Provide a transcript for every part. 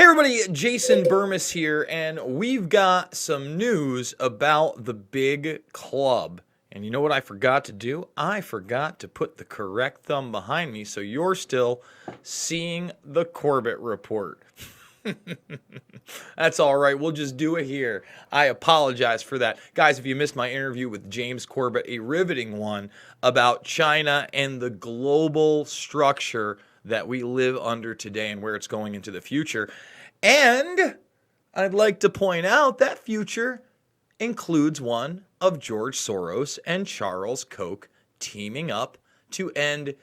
Everybody, Jason Burmis here, and we've got some news about the big club. And you know what I forgot to do? I forgot to put the correct thumb behind me, so you're still seeing the Corbett Report. That's all right. We'll just do it here. I apologize for that. Guys, if you missed my interview with James Corbett, a riveting one about China and the global structure that we live under today and where it's going into the future. And I'd like to point out that future includes one of George Soros and Charles Koch teaming up to end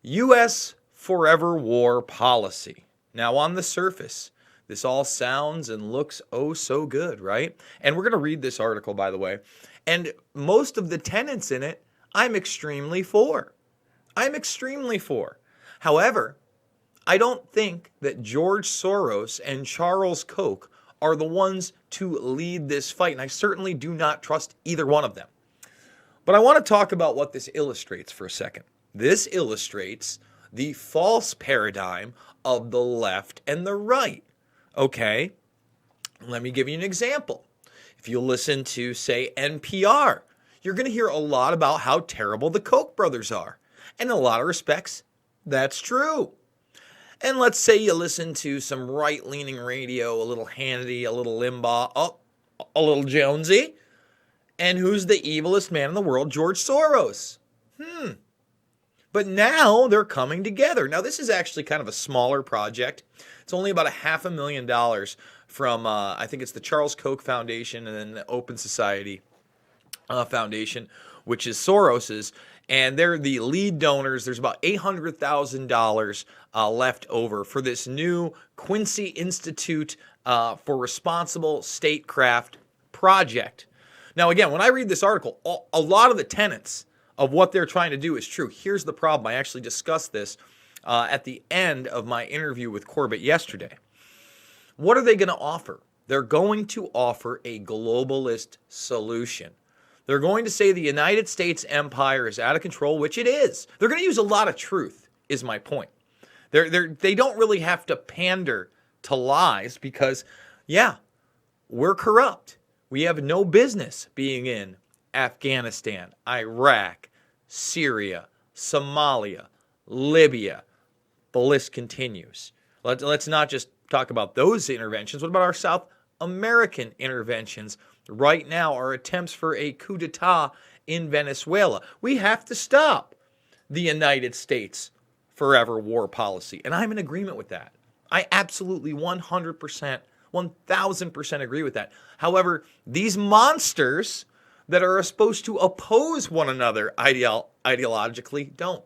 U.S. forever war policy. Now, on the surface, this all sounds and looks oh so good, right? And we're going to read this article, by the way. And most of the tenets in it, I'm extremely for. However, I don't think that George Soros and Charles Koch are the ones to lead this fight, and I certainly do not trust either one of them. But I want to talk about what this illustrates for a second. This illustrates the false paradigm of the left and the right. Okay, let me give you an example. If you listen to, say, NPR, you're going to hear a lot about how terrible the Koch brothers are. And in a lot of respects, that's true. And let's say you listen to some right-leaning radio, a little Hannity, a little Limbaugh, a little Jonesy. And who's the evilest man in the world? George Soros. But now they're coming together. Now, this is actually kind of a smaller project. It's only about $500,000 from, I think it's the Charles Koch Foundation and then the Open Society Foundation, which is Soros's. And they're the lead donors. There's about $800,000 left over for this new Quincy Institute for Responsible Statecraft project. Now, again, when I read this article, a lot of the tenets of what they're trying to do is true. Here's the problem. I actually discussed this at the end of my interview with Corbett yesterday. What are they going to offer? They're going to offer a globalist solution. They're going to say the United States empire is out of control, which it is. They're going to use a lot of truth, is my point. They don't really have to pander to lies because, yeah, we're corrupt. We have no business being in Afghanistan, Iraq, Syria, Somalia, Libya. The list continues. Let's not just talk about those interventions. What about our South American interventions? Right now, our attempts for a coup d'etat in Venezuela. We have to stop the United States forever war policy. And I'm in agreement with that. I absolutely 100%, 1,000% agree with that. However, these monsters that are supposed to oppose one another ideologically don't.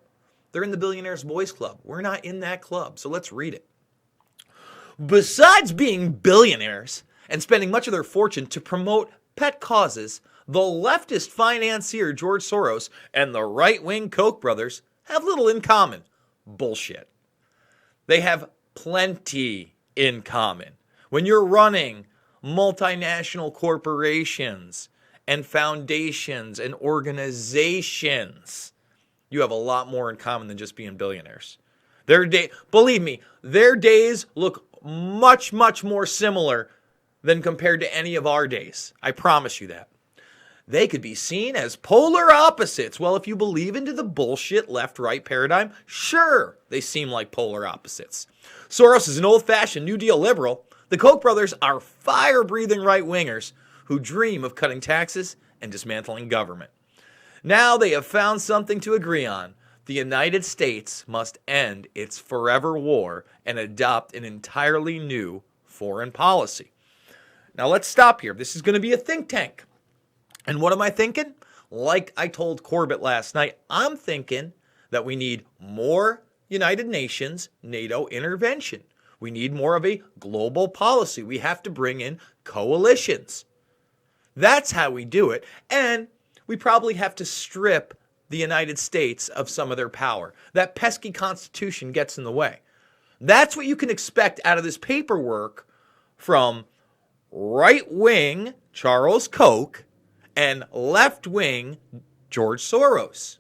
They're in the Billionaires Boys Club. We're not in that club, so let's read it. Besides being billionaires and spending much of their fortune to promote pet causes, the leftist financier George Soros and the right-wing Koch brothers have little in common. Bullshit. They have plenty in common. When you're running multinational corporations and foundations and organizations, you have a lot more in common than just being billionaires. Believe me, their days look much, much more similar than compared to any of our days. I promise you that. They could be seen as polar opposites. Well, if you believe into the bullshit left-right paradigm, sure, they seem like polar opposites. Soros is an old-fashioned New Deal liberal. The Koch brothers are fire-breathing right-wingers who dream of cutting taxes and dismantling government. Now they have found something to agree on. The United States must end its forever war and adopt an entirely new foreign policy. Now let's stop here. This is going to be a think tank. And what am I thinking? Like I told Corbett last night, I'm thinking that we need more United Nations NATO intervention. We need more of a global policy. We have to bring in coalitions. That's how we do it. And we probably have to strip the United States of some of their power. That pesky Constitution gets in the way. That's what you can expect out of this paperwork from right-wing Charles Koch and left-wing George Soros.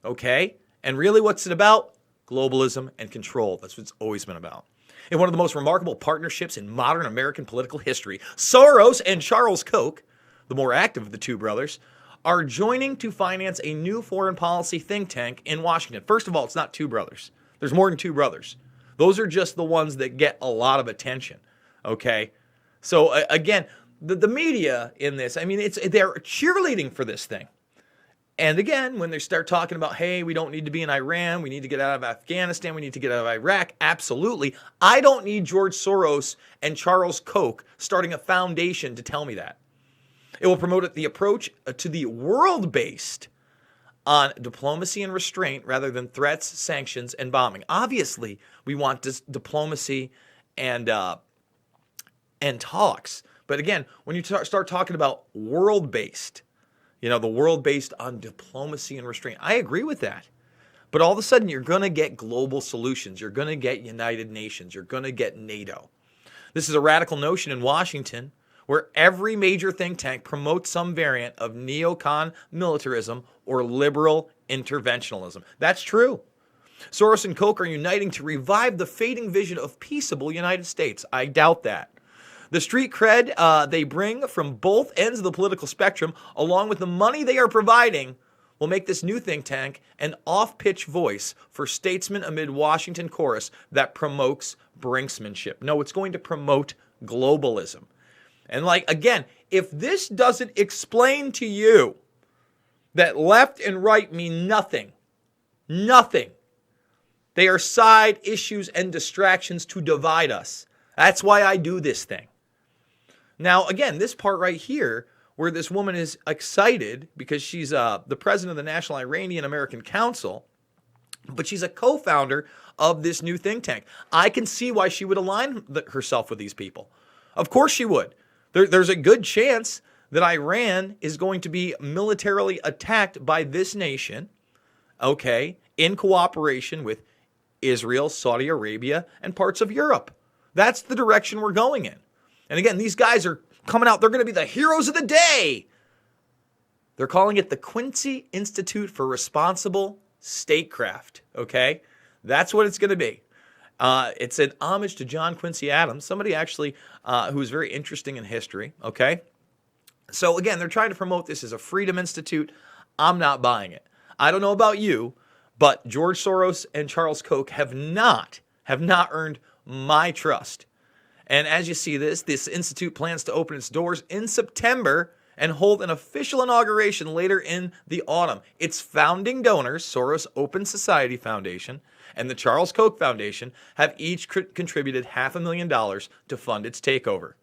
Okay? And really what's it about? Globalism and control. That's what it's always been about. In one of the most remarkable partnerships in modern American political history, Soros and Charles Koch, the more active of the two brothers, are joining to finance a new foreign policy think tank in Washington. First of all, it's not two brothers. There's more than two brothers. Those are just the ones that get a lot of attention, okay? So again, the media in this, I mean, they're cheerleading for this thing. And again, when they start talking about, hey, we don't need to be in Iran, we need to get out of Afghanistan, we need to get out of Iraq, absolutely. I don't need George Soros and Charles Koch starting a foundation to tell me that. It will promote the approach to the world based on diplomacy and restraint rather than threats, sanctions, and bombing. Obviously, we want this diplomacy and talks. But again, when you start talking about world based, the world based on diplomacy and restraint. I agree with that. But all of a sudden, you're going to get global solutions. You're going to get United Nations. You're going to get NATO. This is a radical notion in Washington where every major think tank promotes some variant of neocon militarism or liberal interventionalism. That's true. Soros and Koch are uniting to revive the fading vision of peaceable United States. I doubt that. The street cred they bring from both ends of the political spectrum, along with the money they are providing, will make this new think tank an off-pitch voice for statesmen amid Washington chorus that promotes brinksmanship. No, it's going to promote globalism. And again, if this doesn't explain to you that left and right mean nothing, they are side issues and distractions to divide us. That's why I do this thing. Now, again, this part right here, where this woman is excited because she's the president of the National Iranian American Council, but she's a co-founder of this new think tank. I can see why she would align herself with these people. Of course she would. There's a good chance that Iran is going to be militarily attacked by this nation, okay, in cooperation with Israel, Saudi Arabia, and parts of Europe. That's the direction we're going in. And again, these guys are coming out. They're going to be the heroes of the day. They're calling it the Quincy Institute for Responsible Statecraft, okay? That's what it's going to be. It's an homage to John Quincy Adams, somebody actually who is very interesting in history, okay? So again, they're trying to promote this as a freedom institute. I'm not buying it. I don't know about you, but George Soros and Charles Koch have not earned my trust. And as you see this institute plans to open its doors in September and hold an official inauguration later in the autumn. Its founding donors, Soros Open Society Foundation and the Charles Koch Foundation, have each contributed $500,000 to fund its takeoff.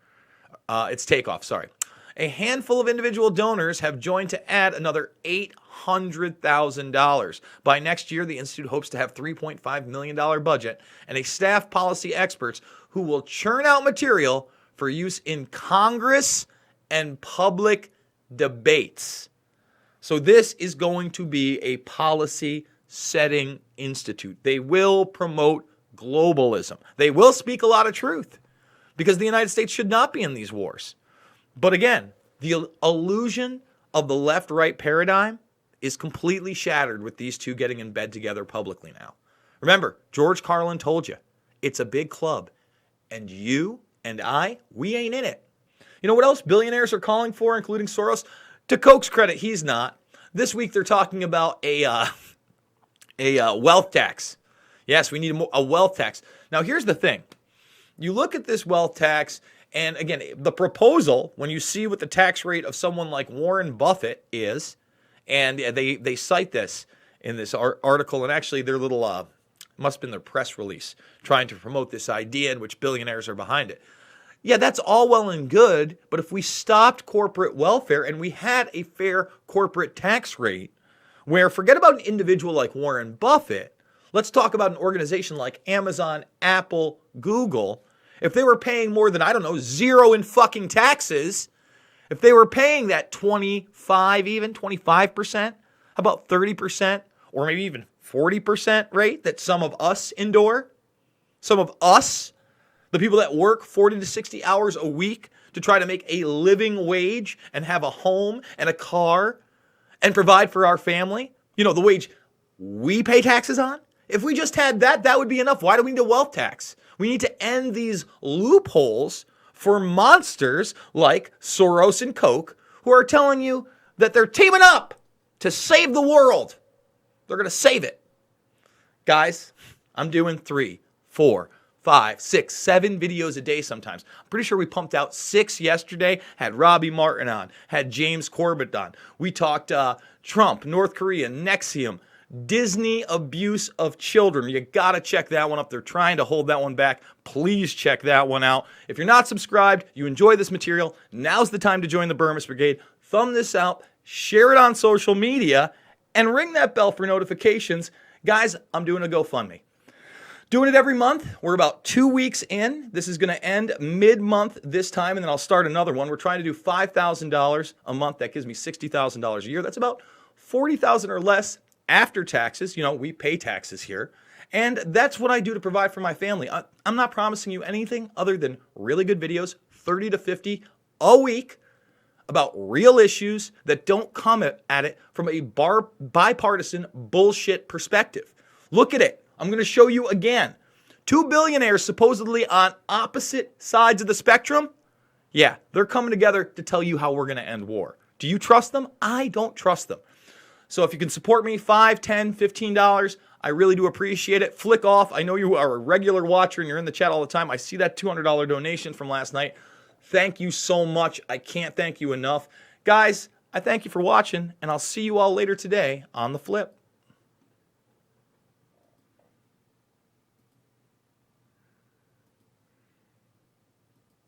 A handful of individual donors have joined to add another $800,000. By next year, the institute hopes to have $3.5 million budget and a staff policy experts who will churn out material for use in Congress and public debates. So this is going to be a policy setting institute. They will promote globalism. They will speak a lot of truth because the United States should not be in these wars. But again, the illusion of the left-right paradigm is completely shattered with these two getting in bed together publicly now. Remember, George Carlin told you, it's a big club, and you and I, we ain't in it. You know what else billionaires are calling for, including Soros? To Koch's credit, he's not. This week they're talking about a wealth tax. Yes, we need a wealth tax. Now, here's the thing. You look at this wealth tax, and again, the proposal, when you see what the tax rate of someone like Warren Buffett is, and they cite this in this article, and actually their little, must have been their press release, trying to promote this idea in which billionaires are behind it. Yeah, that's all well and good, but if we stopped corporate welfare and we had a fair corporate tax rate, where forget about an individual like Warren Buffett, let's talk about an organization like Amazon, Apple, Google. If they were paying more than, 0 in fucking taxes, if they were paying that 25%, how about 30%, or maybe even 40% rate that some of us endure, some of us, the people that work 40 to 60 hours a week to try to make a living wage and have a home and a car and provide for our family, the wage we pay taxes on, If we just had that, that would be enough. Why do we need a wealth tax? We need to end these loopholes for monsters like Soros and Koch, who are telling you that they're teaming up to save the world. They're going to save it. Guys, I'm doing 3, 4, 5, 6, 7 videos a day sometimes. I'm pretty sure we pumped out 6 yesterday, had Robbie Martin on, had James Corbett on. We talked Trump, North Korea, Nexium, Disney abuse of children. You got to check that one up. They're trying to hold that one back. Please check that one out. If you're not subscribed, you enjoy this material, now's the time to join the Burmese Brigade. Thumb this out, share it on social media, and ring that bell for notifications. Guys, I'm doing a GoFundMe. Doing it every month. We're about 2 weeks in. This is going to end mid-month this time, and then I'll start another one. We're trying to do $5,000 a month. That gives me $60,000 a year. That's about $40,000 or less after taxes. You know, we pay taxes here. And that's what I do to provide for my family. I'm not promising you anything other than really good videos, 30 to 50 a week, about real issues that don't come at it from a bipartisan bullshit perspective. Look at it. I'm going to show you again. 2 billionaires supposedly on opposite sides of the spectrum. Yeah, they're coming together to tell you how we're going to end war. Do you trust them? I don't trust them. So if you can support me, $5, $10, $15, I really do appreciate it. Flick off. I know you are a regular watcher and you're in the chat all the time. I see that $200 donation from last night. Thank you so much. I can't thank you enough. Guys, I thank you for watching, and I'll see you all later today on The Flip.